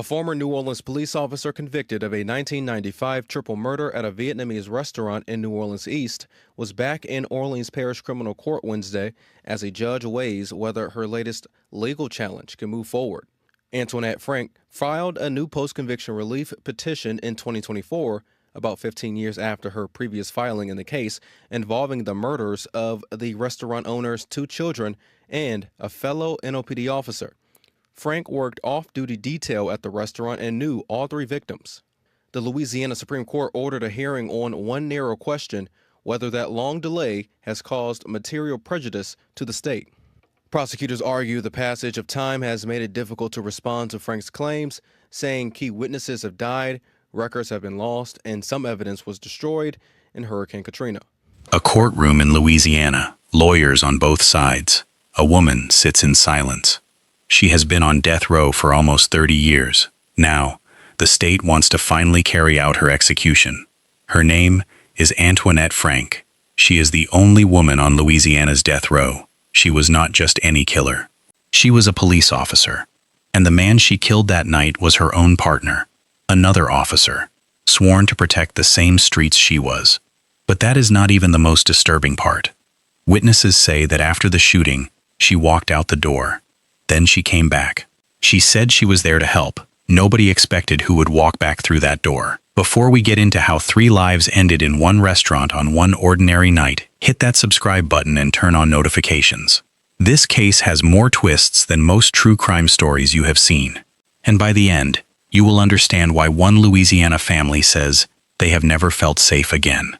A former New Orleans police officer convicted of a 1995 triple murder at a Vietnamese restaurant in New Orleans East was back in Orleans Parish Criminal Court Wednesday as a judge weighs whether her latest legal challenge can move forward. Antoinette Frank filed a new post-conviction relief petition in 2024, about 15 years after her previous filing in the case involving the murders of the restaurant owner's two children and a fellow NOPD officer. Frank worked off-duty detail at the restaurant and knew all three victims. The Louisiana Supreme Court ordered a hearing on one narrow question: whether that long delay has caused material prejudice to the state. Prosecutors argue the passage of time has made it difficult to respond to Frank's claims, saying key witnesses have died, records have been lost, and some evidence was destroyed in Hurricane Katrina. A courtroom in Louisiana, lawyers on both sides. A woman sits in silence. She has been on death row for almost 30 years. Now, the state wants to finally carry out her execution. Her name is Antoinette Frank. She is the only woman on Louisiana's death row. She was not just any killer. She was a police officer, and the man she killed that night was her own partner, another officer, sworn to protect the same streets she was. But that is not even the most disturbing part. Witnesses say that after the shooting, she walked out the door. Then she came back. She said she was there to help. Nobody expected who would walk back through that door. Before we get into how 3 lives ended in one restaurant on one ordinary night, hit that subscribe button and turn on notifications. This case has more twists than most true crime stories you have seen. And by the end, you will understand why one Louisiana family says they have never felt safe again.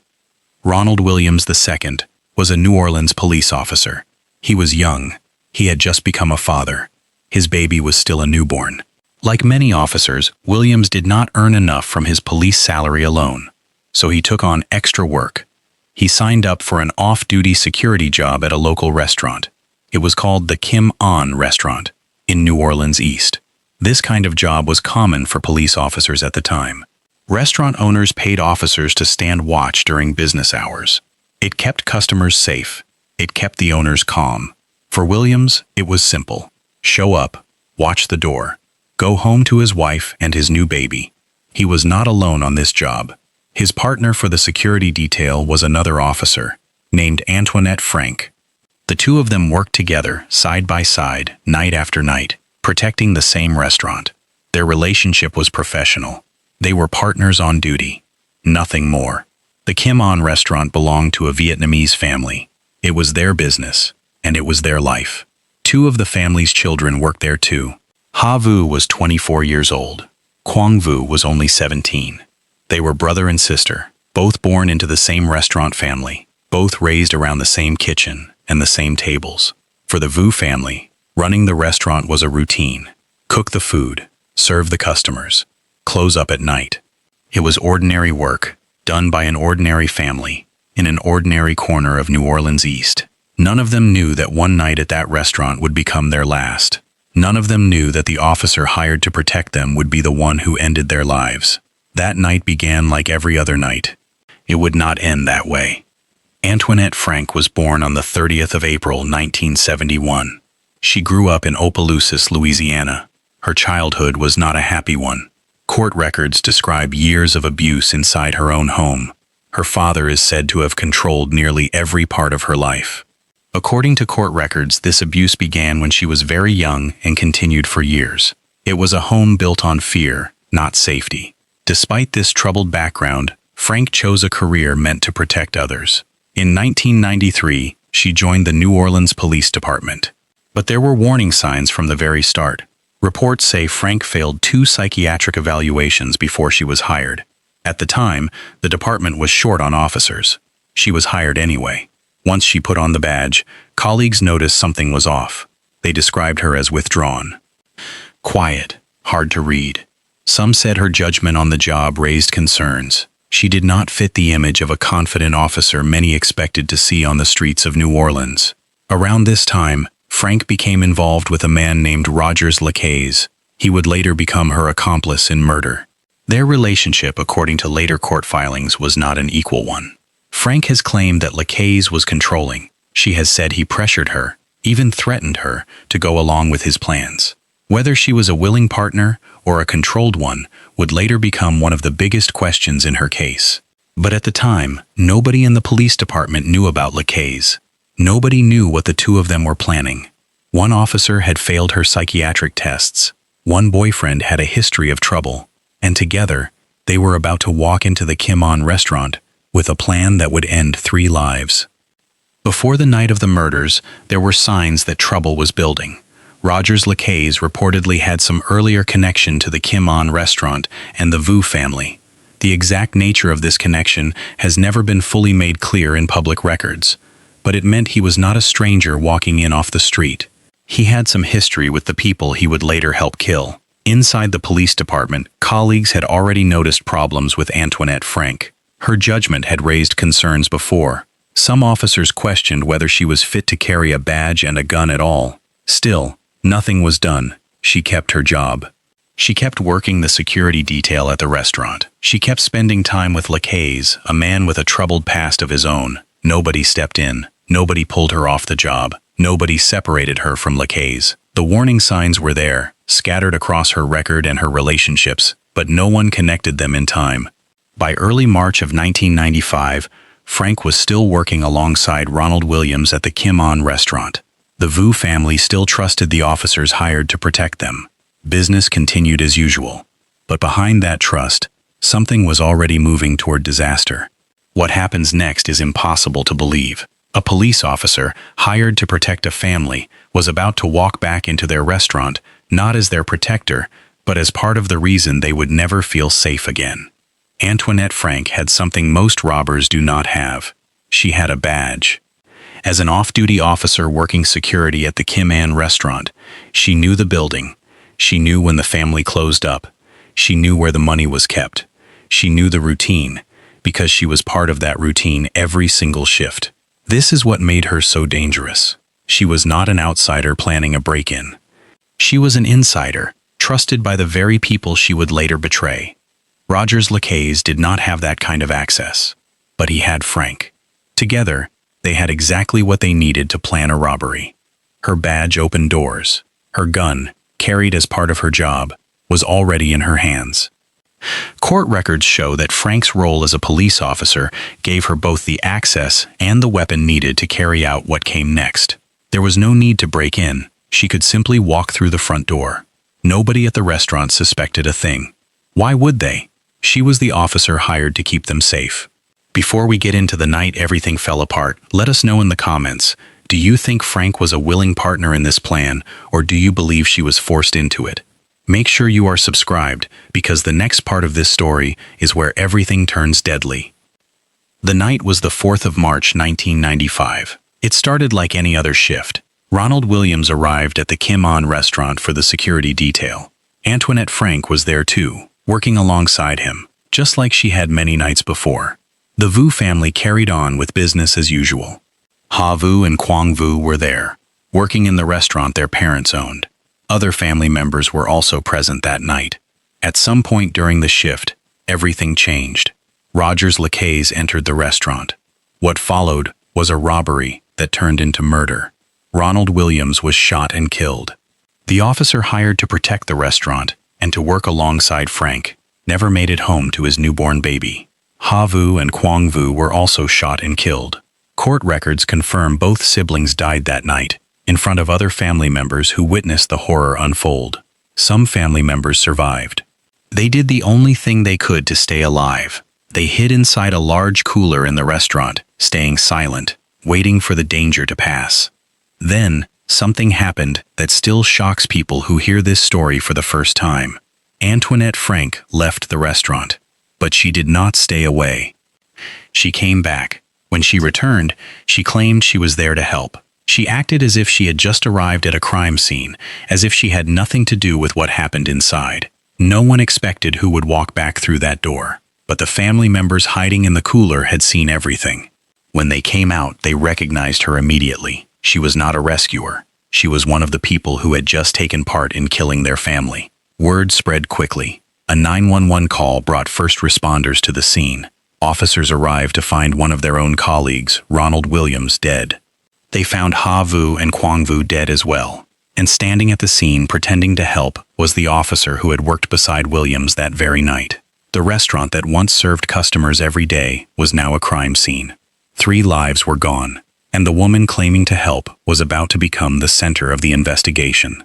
Ronald Williams II was a New Orleans police officer. He was young. He had just become a father. His baby was still a newborn. Like many officers, Williams did not earn enough from his police salary alone, so he took on extra work. He signed up for an off-duty security job at a local restaurant. It was called the Kim On Restaurant in New Orleans East. This kind of job was common for police officers at the time. Restaurant owners paid officers to stand watch during business hours. It kept customers safe. It kept the owners calm. For Williams, it was simple. Show up, watch the door, go home to his wife and his new baby. He was not alone on this job. His partner for the security detail was another officer, named Antoinette Frank. The two of them worked together, side by side, night after night, protecting the same restaurant. Their relationship was professional. They were partners on duty. Nothing more. The Kim On restaurant belonged to a Vietnamese family. It was their business, and it was their life. 2 of the family's children worked there too. Ha Vu was 24 years old. Quang Vu was only 17. They were brother and sister, both born into the same restaurant family, both raised around the same kitchen and the same tables. For the Vu family, running the restaurant was a routine. Cook the food, serve the customers, close up at night. It was ordinary work, done by an ordinary family, in an ordinary corner of New Orleans East. None of them knew that one night at that restaurant would become their last. None of them knew that the officer hired to protect them would be the one who ended their lives. That night began like every other night. It would not end that way. Antoinette Frank was born on the 30th of April, 1971. She grew up in Opelousas, Louisiana. Her childhood was not a happy one. Court records describe years of abuse inside her own home. Her father is said to have controlled nearly every part of her life. According to court records, this abuse began when she was very young and continued for years. It was a home built on fear, not safety. Despite this troubled background, Frank chose a career meant to protect others. In 1993, she joined the New Orleans Police Department. But there were warning signs from the very start. Reports say Frank failed 2 psychiatric evaluations before she was hired. At the time, the department was short on officers. She was hired anyway. Once she put on the badge, colleagues noticed something was off. They described her as withdrawn, quiet, hard to read. Some said her judgment on the job raised concerns. She did not fit the image of a confident officer many expected to see on the streets of New Orleans. Around this time, Frank became involved with a man named Rogers lled. He would later become her accomplice in murder. Their relationship, according to later court filings, was not an equal one. Frank has claimed that lled was controlling. She has said he pressured her, even threatened her, to go along with his plans. Whether she was a willing partner or a controlled one, would later become one of the biggest questions in her case. But at the time, nobody in the police department knew about lled. Nobody knew what the two of them were planning. One officer had failed her psychiatric tests. One boyfriend had a history of trouble. And together, they were about to walk into the Kim On restaurant with a plan that would end 3 lives. Before the night of the murders, there were signs that trouble was building. Rogers lled reportedly had some earlier connection to the Kim On restaurant and the Vu family. The exact nature of this connection has never been fully made clear in public records, but it meant he was not a stranger walking in off the street. He had some history with the people he would later help kill. Inside the police department, colleagues had already noticed problems with Antoinette Frank. Her judgment had raised concerns before. Some officers questioned whether she was fit to carry a badge and a gun at all. Still, nothing was done. She kept her job. She kept working the security detail at the restaurant. She kept spending time with lled, a man with a troubled past of his own. Nobody stepped in. Nobody pulled her off the job. Nobody separated her from lled. The warning signs were there, scattered across her record and her relationships, but no one connected them in time. By early March of 1995, Frank was still working alongside Ronald Williams at the Kim On restaurant. The Vu family still trusted the officers hired to protect them. Business continued as usual. But behind that trust, something was already moving toward disaster. What happens next is impossible to believe. A police officer, hired to protect a family, was about to walk back into their restaurant, not as their protector, but as part of the reason they would never feel safe again. Antoinette Frank had something most robbers do not have. She had a badge. As an off-duty officer working security at the Kim On restaurant, she knew the building. She knew when the family closed up. She knew where the money was kept. She knew the routine, because she was part of that routine every single shift. This is what made her so dangerous. She was not an outsider planning a break-in. She was an insider, trusted by the very people she would later betray. Rogers lled did not have that kind of access, but he had Frank. Together, they had exactly what they needed to plan a robbery. Her badge opened doors. Her gun, carried as part of her job, was already in her hands. Court records show that Frank's role as a police officer gave her both the access and the weapon needed to carry out what came next. There was no need to break in. She could simply walk through the front door. Nobody at the restaurant suspected a thing. Why would they? She was the officer hired to keep them safe. Before we get into the night everything fell apart, let us know in the comments. Do you think Frank was a willing partner in this plan, or do you believe she was forced into it? Make sure you are subscribed, because the next part of this story is where everything turns deadly. The night was the 4th of March 1995. It started like any other shift. Ronald Williams arrived at the Kim On restaurant for the security detail. Antoinette Frank was there too, working alongside him, just like she had many nights before. The Vu family carried on with business as usual. Ha Vu and Quang Vu were there, working in the restaurant their parents owned. Other family members were also present that night. At some point during the shift, everything changed. Rogers lled entered the restaurant. What followed was a robbery that turned into murder. Ronald Williams was shot and killed. The officer hired to protect the restaurant and to work alongside Frank never made it home to his newborn baby. Ha Vu and Quang Vu were also shot and killed. Court records confirm both siblings died that night, in front of other family members who witnessed the horror unfold. Some family members survived. They did the only thing they could to stay alive. They hid inside a large cooler in the restaurant, staying silent, waiting for the danger to pass. Then, something happened that still shocks people who hear this story for the first time. Antoinette Frank left the restaurant, but she did not stay away. She came back. When she returned, she claimed she was there to help. She acted as if she had just arrived at a crime scene, as if she had nothing to do with what happened inside. No one expected who would walk back through that door, but the family members hiding in the cooler had seen everything. When they came out, they recognized her immediately. She was not a rescuer. She was one of the people who had just taken part in killing their family. Word spread quickly. A 911 call brought first responders to the scene. Officers arrived to find one of their own colleagues, Ronald Williams, dead. They found Ha Vu and Quang Vu dead as well. And standing at the scene pretending to help was the officer who had worked beside Williams that very night. The restaurant that once served customers every day was now a crime scene. 3 lives were gone, and the woman claiming to help was about to become the center of the investigation.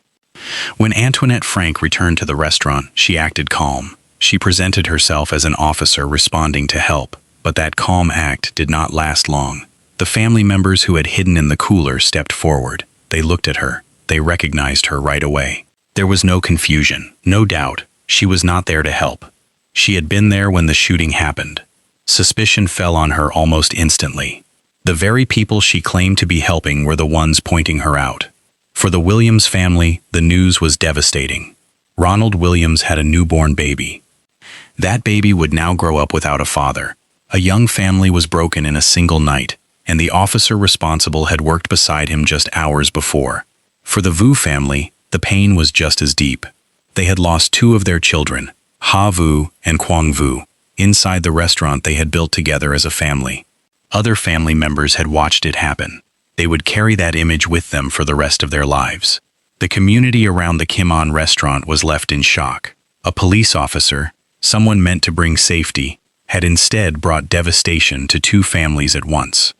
When Antoinette Frank returned to the restaurant, she acted calm. She presented herself as an officer responding to help, but that calm act did not last long. The family members who had hidden in the cooler stepped forward. They looked at her. They recognized her right away. There was no confusion, no doubt. She was not there to help. She had been there when the shooting happened. Suspicion fell on her almost instantly. The very people she claimed to be helping were the ones pointing her out. For the Williams family, the news was devastating. Ronald Williams had a newborn baby. That baby would now grow up without a father. A young family was broken in a single night, and the officer responsible had worked beside him just hours before. For the Vu family, the pain was just as deep. They had lost 2 of their children, Ha Vu and Quang Vu, inside the restaurant they had built together as a family. Other family members had watched it happen. They would carry that image with them for the rest of their lives. The community around the Kim On restaurant was left in shock. A police officer, someone meant to bring safety, had instead brought devastation to 2 families at once.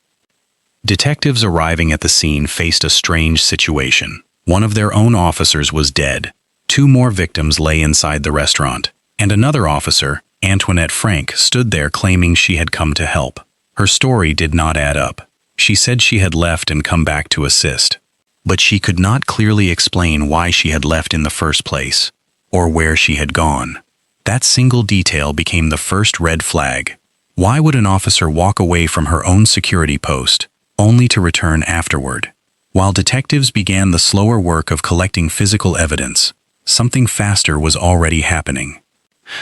Detectives arriving at the scene faced a strange situation. One of their own officers was dead. 2 more victims lay inside the restaurant, and another officer, Antoinette Frank, stood there claiming she had come to help. Her story did not add up. She said she had left and come back to assist, but she could not clearly explain why she had left in the first place, or where she had gone. That single detail became the first red flag. Why would an officer walk away from her own security post, only to return afterward? While detectives began the slower work of collecting physical evidence, something faster was already happening.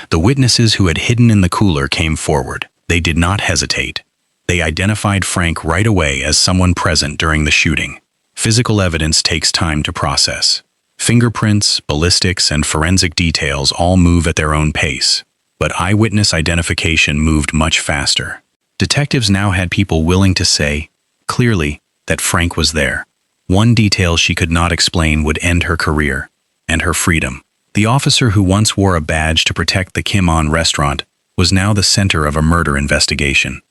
The witnesses who had hidden in the cooler came forward. They did not hesitate. They identified Frank right away as someone present during the shooting. Physical evidence takes time to process. Fingerprints, ballistics, and forensic details all move at their own pace, but eyewitness identification moved much faster. Detectives now had people willing to say, clearly, that Frank was there. One detail she could not explain would end her career and her freedom. The officer who once wore a badge to protect the Kim On restaurant was now the center of a murder investigation.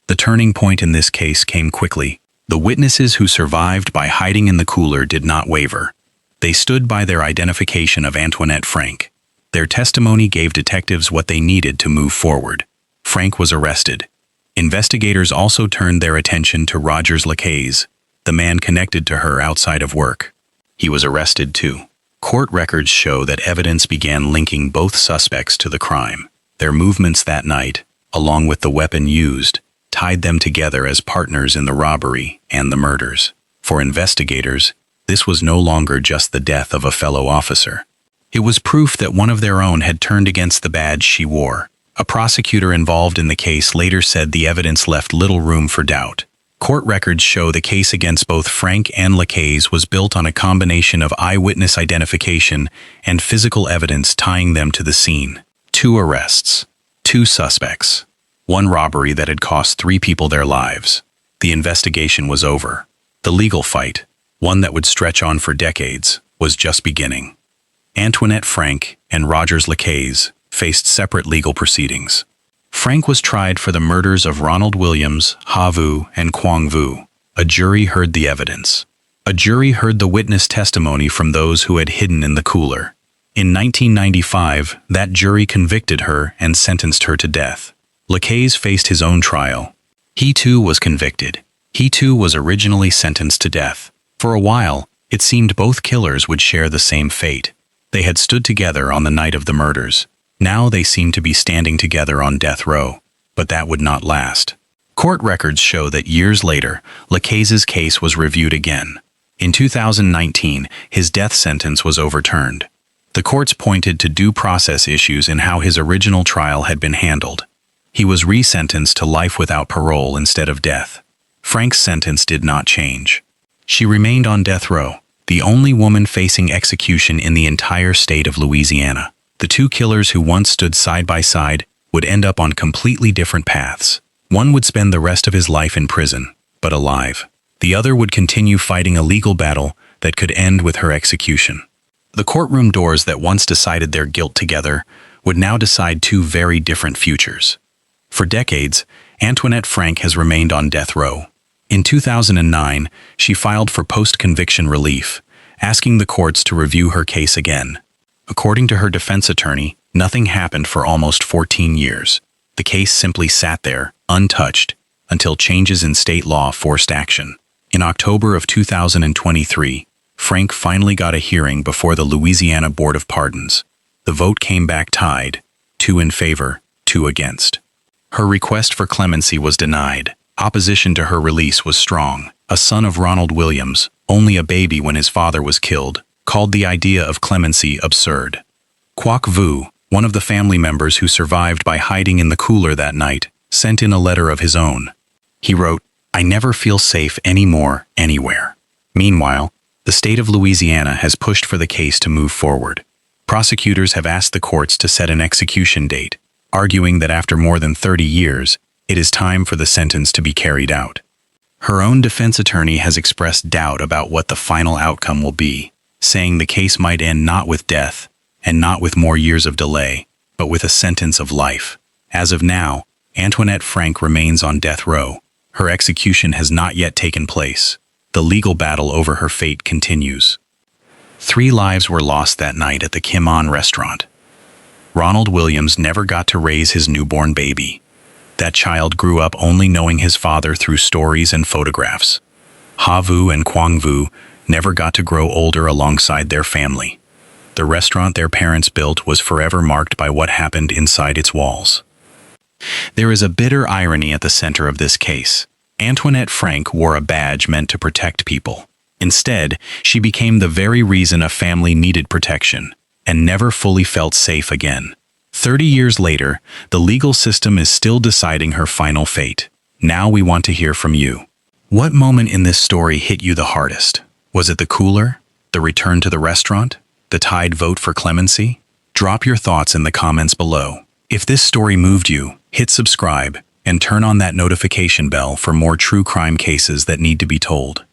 The turning point in this case came quickly. The witnesses who survived by hiding in the cooler did not waver. They stood by their identification of Antoinette Frank. Their testimony gave detectives what they needed to move forward. Frank was arrested. Investigators also turned their attention to Rogers Lacaze, the man connected to her outside of work. He was arrested too. Court records show that evidence began linking both suspects to the crime. Their movements that night, along with the weapon used, tied them together as partners in the robbery and the murders. For investigators, this was no longer just the death of a fellow officer. It was proof that one of their own had turned against the badge she wore. A prosecutor involved in the case later said the evidence left little room for doubt. Court records show the case against both Frank and Lacaze was built on a combination of eyewitness identification and physical evidence tying them to the scene. 2 arrests, 2 suspects, 1 robbery that had cost 3 people their lives. The investigation was over. The legal fight, one that would stretch on for decades, was just beginning. Antoinette Frank and Rogers Lacaze faced separate legal proceedings. Frank was tried for the murders of Ronald Williams, Ha Vu, and Quang Vu. A jury heard the evidence. A jury heard the witness testimony from those who had hidden in the cooler. In 1995, that jury convicted her and sentenced her to death. Lacaze faced his own trial. He too was convicted. He too was originally sentenced to death. For a while, it seemed both killers would share the same fate. They had stood together on the night of the murders. Now they seemed to be standing together on death row. But that would not last. Court records show that years later, Lacaze's case was reviewed again. In 2019, his death sentence was overturned. The courts pointed to due process issues in how his original trial had been handled. He was resentenced to life without parole instead of death. Frank's sentence did not change. She remained on death row, the only woman facing execution in the entire state of Louisiana. The 2 killers who once stood side by side would end up on completely different paths. One would spend the rest of his life in prison, but alive. The other would continue fighting a legal battle that could end with her execution. The courtroom doors that once decided their guilt together would now decide two very different futures. For decades, Antoinette Frank has remained on death row. In 2009, she filed for post-conviction relief, asking the courts to review her case again. According to her defense attorney, nothing happened for almost 14 years. The case simply sat there, untouched, until changes in state law forced action. In October of 2023, Frank finally got a hearing before the Louisiana Board of Pardons. The vote came back tied, 2 in favor, 2 against. Her request for clemency was denied. Opposition to her release was strong. A son of Ronald Williams, only a baby when his father was killed, called the idea of clemency absurd. Quoc Vu, one of the family members who survived by hiding in the cooler that night, sent in a letter of his own. He wrote, "I never feel safe anymore, anywhere." Meanwhile, the state of Louisiana has pushed for the case to move forward. Prosecutors have asked the courts to set an execution date, arguing that after more than 30 years, it is time for the sentence to be carried out. Her own defense attorney has expressed doubt about what the final outcome will be, saying the case might end not with death, and not with more years of delay, but with a sentence of life. As of now, Antoinette Frank remains on death row. Her execution has not yet taken place. The legal battle over her fate continues. 3 lives were lost that night at the Kim On restaurant. Ronald Williams never got to raise his newborn baby. That child grew up only knowing his father through stories and photographs. Ha Vu and Quang Vu never got to grow older alongside their family. The restaurant their parents built was forever marked by what happened inside its walls. There is a bitter irony at the center of this case. Antoinette Frank wore a badge meant to protect people. Instead, she became the very reason a family needed protection, and never fully felt safe again. 30 years later, the legal system is still deciding her final fate. Now we want to hear from you. What moment in this story hit you the hardest? Was it the cooler? The return to the restaurant? The tied vote for clemency? Drop your thoughts in the comments below. If this story moved you, hit subscribe and turn on that notification bell for more true crime cases that need to be told.